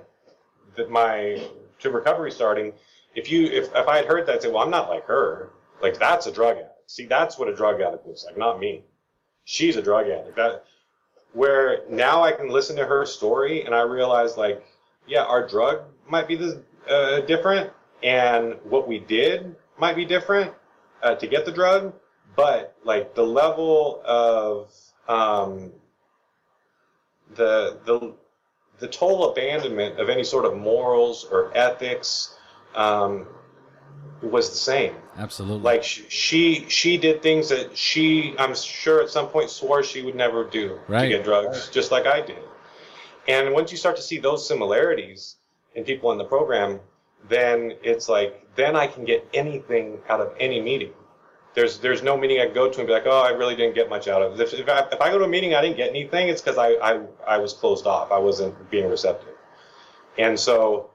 recovery starting, if I had heard that, I'd say, well, I'm not like her. Like, that's a drug addict. See, that's what a drug addict looks like, not me. She's a drug addict. Where now I can listen to her story and I realize, like, yeah, our drug might be different, and what we did might be different to get the drug, but like the level of the total abandonment of any sort of morals or ethics was the same. Absolutely. Like she did things that I'm sure at some point swore she would never do to get drugs, just like I did. And once you start to see those similarities in people in the program, then it's like, then I can get anything out of any meeting. There's no meeting I can go to and be like, oh, I really didn't get much out of it. If I go to a meeting, I didn't get anything, it's because I was closed off. I wasn't being receptive. And so,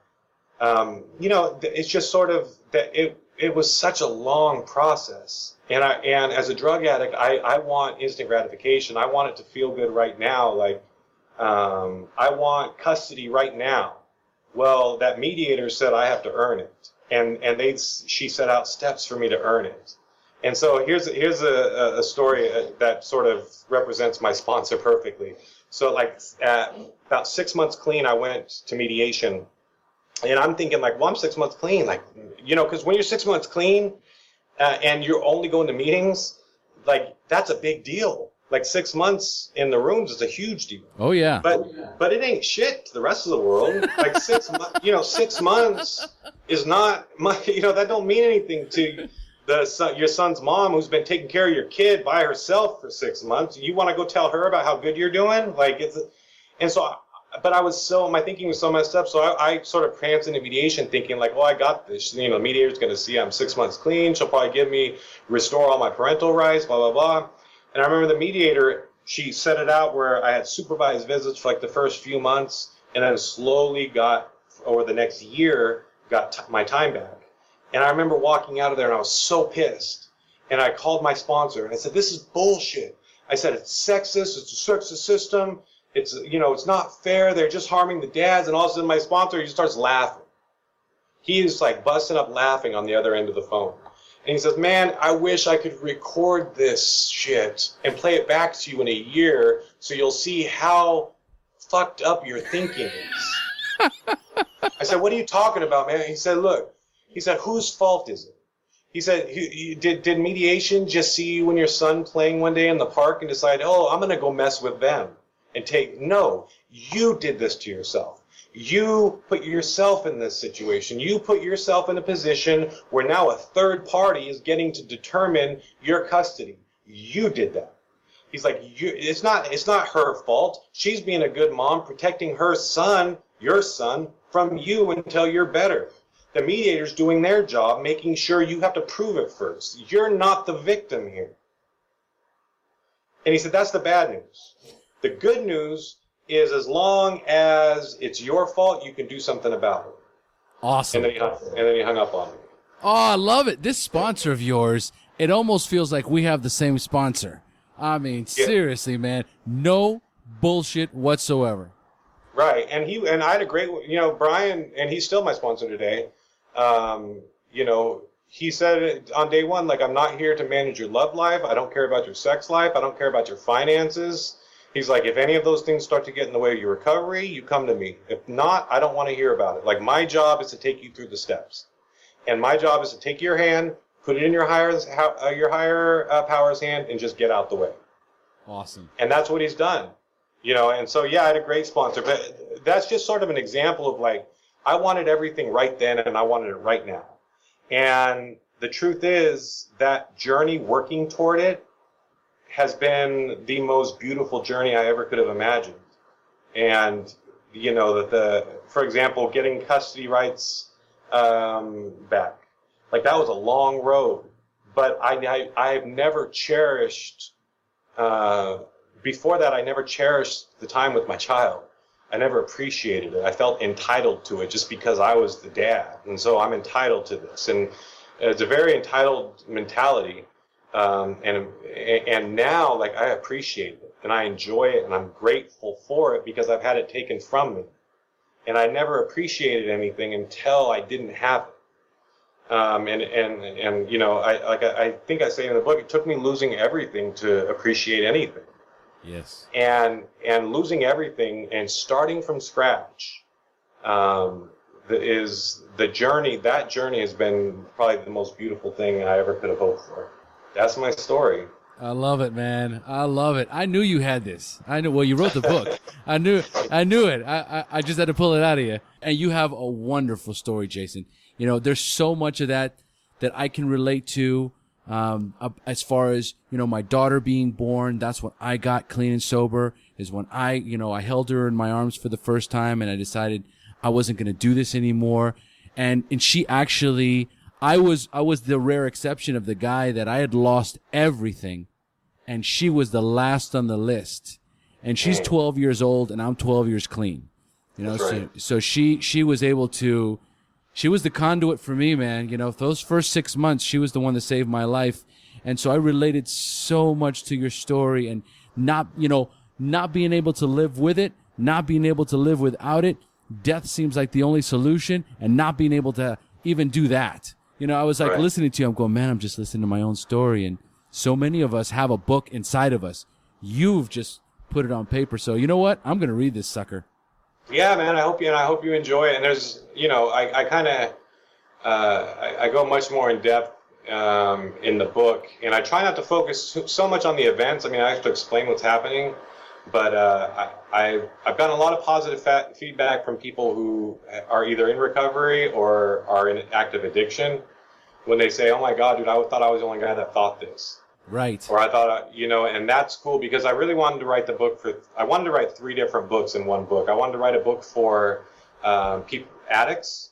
it's just sort of that it was such a long process. And as a drug addict, I want instant gratification. I want it to feel good right now. Like, I want custody right now. Well, that mediator said I have to earn it, and she set out steps for me to earn it. And so here's a story that sort of represents my sponsor perfectly. So like at about 6 months clean, I went to mediation, and I'm thinking like, well, I'm 6 months clean, like, because when you're 6 months clean and you're only going to meetings, like, that's a big deal. Like 6 months in the rooms is a huge deal. Oh yeah. But it ain't shit to the rest of the world. Like 6 months, 6 months is not much. That don't mean anything to your son's mom, who's been taking care of your kid by herself for 6 months. You want to go tell her about how good you're doing? Like my thinking was so messed up. So I sort of pranced into mediation thinking like, oh, I got this. The mediator's going to see I'm 6 months clean. She'll probably restore all my parental rights, blah, blah, blah. And I remember the mediator, she set it out where I had supervised visits for like the first few months, and then slowly over the next year, got my time back. And I remember walking out of there and I was so pissed. And I called my sponsor and I said, this is bullshit. I said, it's sexist, it's a sexist system. It's, it's not fair. They're just harming the dads. And all of a sudden my sponsor, he starts laughing. He is like busting up laughing on the other end of the phone. And he says, man, I wish I could record this shit and play it back to you in a year so you'll see how fucked up your thinking is. I said, what are you talking about, man? He said, look, whose fault is it? He said, did mediation just see you and your son playing one day in the park and decide, oh, I'm going to go mess with them and no, you did this to yourself. You put yourself in this situation. You put yourself in a position where now a third party is getting to determine your custody. You did that. He's like, it's not her fault. She's being a good mom, protecting her son, your son, from you until you're better. The mediator's doing their job, making sure you have to prove it first. You're not the victim here. And he said, that's the bad news. The good news is as long as it's your fault, you can do something about it. Awesome. And then he hung up on me. Oh, I love it. This sponsor of yours, it almost feels like we have the same sponsor. I mean, seriously, man, no bullshit whatsoever. Right. And I had a great, Brian, and he's still my sponsor today. He said on day one, like, I'm not here to manage your love life. I don't care about your sex life. I don't care about your finances. He's like, if any of those things start to get in the way of your recovery, you come to me. If not, I don't want to hear about it. Like, my job is to take you through the steps. And my job is to take your hand, put it in your higher power's hand, and just get out the way. Awesome. And that's what he's done. And so, I had a great sponsor. But that's just sort of an example of, like, I wanted everything right then, and I wanted it right now. And the truth is that journey working toward it has been the most beautiful journey I ever could have imagined. And, for example, getting custody rights back. Like, that was a long road, but I've never cherished, before that, I never cherished the time with my child. I never appreciated it. I felt entitled to it just because I was the dad. And so I'm entitled to this. And it's a very entitled mentality. And now, like, I appreciate it and I enjoy it and I'm grateful for it because I've had it taken from me. And I never appreciated anything until I didn't have it. I think I say in the book, it took me losing everything to appreciate anything. Yes. And losing everything and starting from scratch is the journey. That journey has been probably the most beautiful thing I ever could have hoped for. That's my story. I love it, man. I love it. I knew you had this. I knew. Well, you wrote the book. I knew it. I just had to pull it out of you. And you have a wonderful story, Jason. You know, there's so much of that I can relate to. As far as, my daughter being born, that's when I got clean and sober, is when I held her in my arms for the first time and I decided I wasn't going to do this anymore. And she actually, I was the rare exception of the guy that I had lost everything and she was the last on the list. And she's 12 years old and I'm 12 years clean. Right. So she was able to, she was the conduit for me, man. Those first 6 months, she was the one that saved my life. And so I related so much to your story and not being able to live with it, not being able to live without it. Death seems like the only solution and not being able to even do that. I was like listening to you. I'm going, man, I'm just listening to my own story. And so many of us have a book inside of us. You've just put it on paper. So you know what? I'm going to read this sucker. Yeah, man. I hope you enjoy it. And there's, I kind of, I go much more in depth in the book, and I try not to focus so much on the events. I mean, I have to explain what's happening, but I've gotten a lot of positive feedback from people who are either in recovery or are in active addiction when they say, "Oh my God, dude, I thought I was the only guy that thought this." Right. Or I thought, and that's cool because I really wanted to write the book I wanted to write 3 different books in one book. I wanted to write a book for addicts,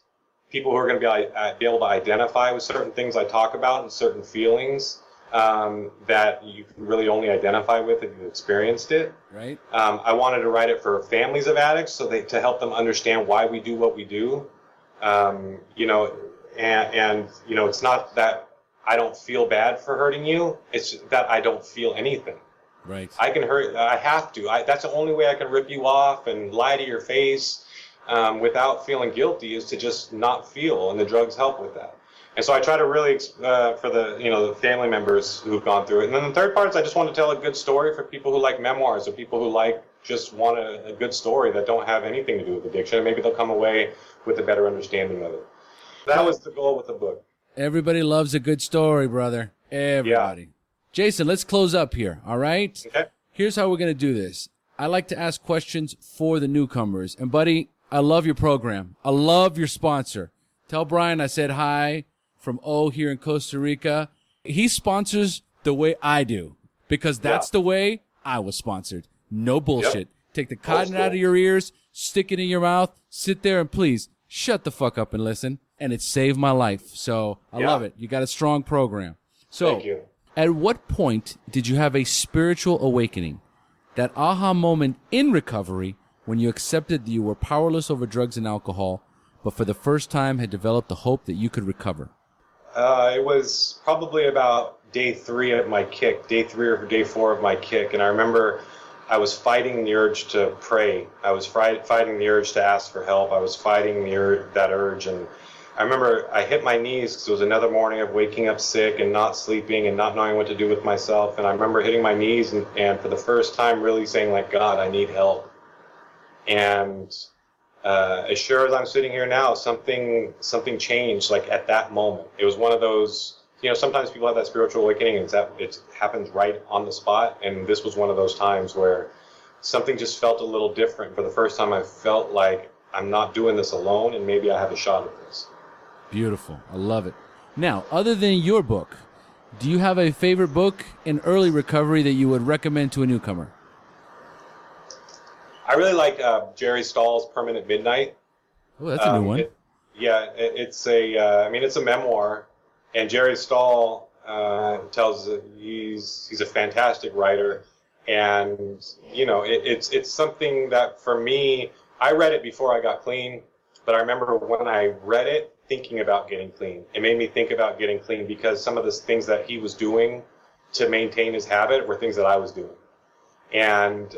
people who are going to be able to identify with certain things I talk about and certain feelings that you can really only identify with if you've experienced it. Right. I wanted to write it for families of addicts to help them understand why we do what we do. It's not that I don't feel bad for hurting you. It's that I don't feel anything. Right. I can hurt. I have to. That's the only way I can rip you off and lie to your face without feeling guilty is to just not feel, and the drugs help with that. And so I try to really for the family members who've gone through it. And then the third part is I just want to tell a good story for people who like memoirs or people who just want a good story that don't have anything to do with addiction. And maybe they'll come away with a better understanding of it. That was the goal with the book. Everybody loves a good story, brother. Everybody. Yeah. Jason, let's close up here, all right? Okay. Here's how we're going to do this. I like to ask questions for the newcomers. And, buddy, I love your program. I love your sponsor. Tell Brian I said hi from O here in Costa Rica. He sponsors the way I do because that's the way I was sponsored. No bullshit. Yep. Take the cotton out of your ears, stick it in your mouth, sit there, and please shut the fuck up and listen. And it saved my life. So I love it. You got a strong program. So thank you. At what point did you have a spiritual awakening, that aha moment in recovery when you accepted that you were powerless over drugs and alcohol, but for the first time had developed the hope that you could recover? It was probably about day 3 of my kick, day 3 or day 4 of my kick. And I remember I was fighting the urge to pray. I was fighting the urge to ask for help. I was fighting that urge. And I remember I hit my knees because it was another morning of waking up sick and not sleeping and not knowing what to do with myself. And I remember hitting my knees and for the first time really saying, God, I need help. And as sure as I'm sitting here now, something changed at that moment. It was one of those, sometimes people have that spiritual awakening and it happens right on the spot. And this was one of those times where something just felt a little different. For the first time, I felt like I'm not doing this alone and maybe I have a shot at this. Beautiful. I love it. Now, other than your book, do you have a favorite book in early recovery that you would recommend to a newcomer? I really like Jerry Stahl's Permanent Midnight. Oh, that's a new one. It's a memoir, and Jerry Stahl tells he's a fantastic writer, and it's something that for me, I read it before I got clean, but I remember when I read it thinking about getting clean. It made me think about getting clean because some of the things that he was doing to maintain his habit were things that I was doing. And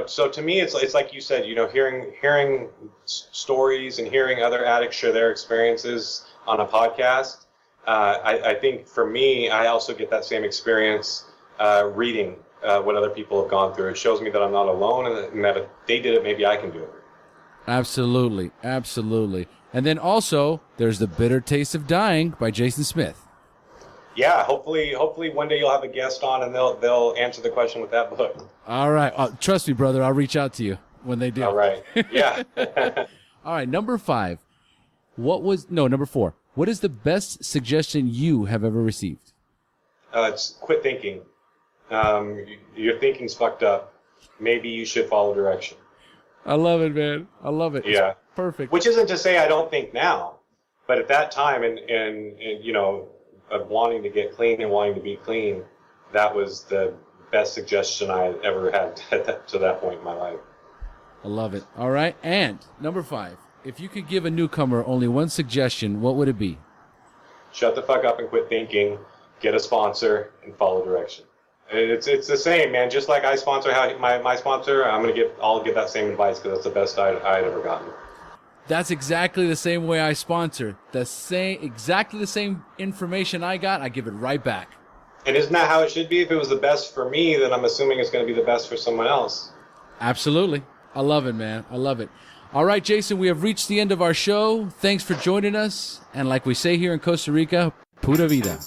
so to me, it's like you said, hearing stories and hearing other addicts share their experiences on a podcast. I think for me, I also get that same experience reading what other people have gone through. It shows me that I'm not alone, and that if they did it, maybe I can do it. Absolutely, absolutely. And then also, there's The Bitter Taste of Dying by Jason Smith. Yeah, hopefully one day you'll have a guest on and they'll answer the question with that book. All right. Trust me, brother. I'll reach out to you when they do. All right. Yeah. All right. Number 4. What is the best suggestion you have ever received? It's quit thinking. Your thinking's fucked up. Maybe you should follow direction. I love it, man. I love it. Yeah. It's perfect. Which isn't to say I don't think now, but at that time and of wanting to get clean and wanting to be clean, that was the best suggestion I had ever had to that point in my life. I love it. All right. And number 5, if you could give a newcomer only one suggestion, what would it be? Shut the fuck up and quit thinking, get a sponsor, and follow direction. It's the same, man. Just like I sponsor my sponsor, I'll give that same advice because that's the best I'd ever gotten. That's exactly the same way I sponsor. Exactly the same information I got, I give it right back. And isn't that how it should be? If it was the best for me, then I'm assuming it's going to be the best for someone else. Absolutely. I love it, man. I love it. All right, Jason, we have reached the end of our show. Thanks for joining us. And like we say here in Costa Rica, pura vida.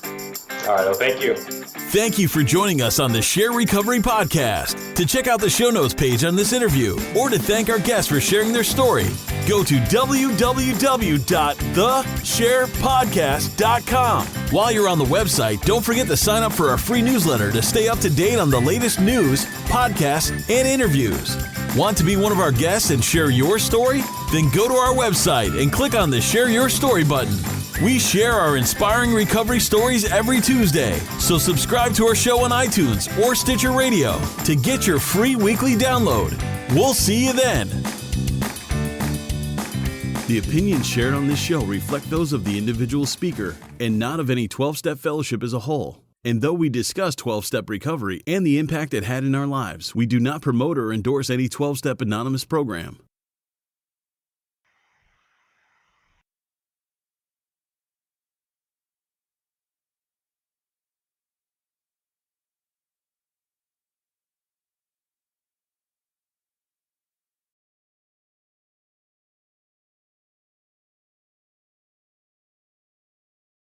All right, well, thank you. Thank you for joining us on the Share Recovery Podcast. To check out the show notes page on this interview or to thank our guests for sharing their story, go to www.thesharepodcast.com. While you're on the website, don't forget to sign up for our free newsletter to stay up to date on the latest news, podcasts, and interviews. Want to be one of our guests and share your story? Then go to our website and click on the Share Your Story button. We share our inspiring recovery stories every Tuesday, so subscribe to our show on iTunes or Stitcher Radio to get your free weekly download. We'll see you then. The opinions shared on this show reflect those of the individual speaker and not of any 12-Step Fellowship as a whole. And though we discuss 12-Step recovery and the impact it had in our lives, we do not promote or endorse any 12-Step Anonymous program.